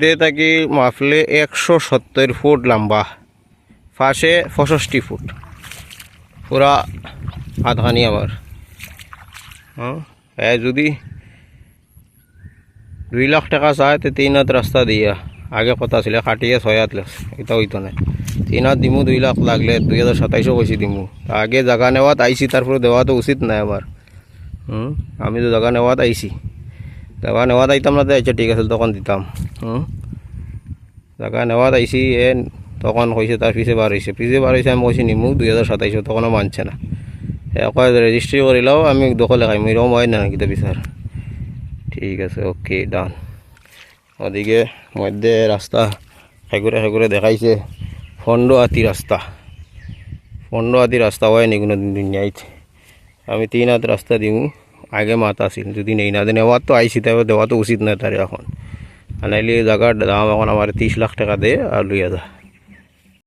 দে থাকি মাফলে 170 ফুট লম্বা, ফাঁসে 65 ফুট, পুরা আধানি আমার। হ্যাঁ, যদি 2 লাখ টাকা চায় তো 3 হাত রাস্তা দিয়া, আগে কথা ছিল কাটিয়ে 6 হাত লাগছে, এটা হইতো না। 3 হাত দিমু, 2 লাখ লাগলে 2027 কইছি দিমু। আগে জায়গা নেওয়াত আইসি, তারপরে দেওয়া তো উচিত নাই আমার। আমি তো জায়গা নেওয়াত আইসি, জায়গা নেওয়াত আইতাম না তো আচ্ছা ঠিক আছে তখন দিতাম। জায়গা নেওয়াত আইসি তখন কইছে তার পিছে বার হয়েছে, আমি কইছি নিমু 2027, তখনও মানছে না। কয় রেজিস্ট্রি করিলাও আমি দখলে খাইম, এরকম হয় না নাকি তো বিচার। ঠিক আছে, ওকে, ডান। ওদিকে মধ্যে রাস্তা হেগুরে দেখাইছে 15 হাতি রাস্তা, 15 হাতি রাস্তা হয় নি কোনো দুনিয়াইতে। আমি 3 হাত রাস্তা দিমু, আগে মাত আসিল, যদি নেই না নেওয়ার তো আইসি, তাই দেওয়া তো উচিত না তার এখন। নাইলে এই জায়গার দাম এখন আমার 30 লাখ টাকা দে আর লইয়া যা।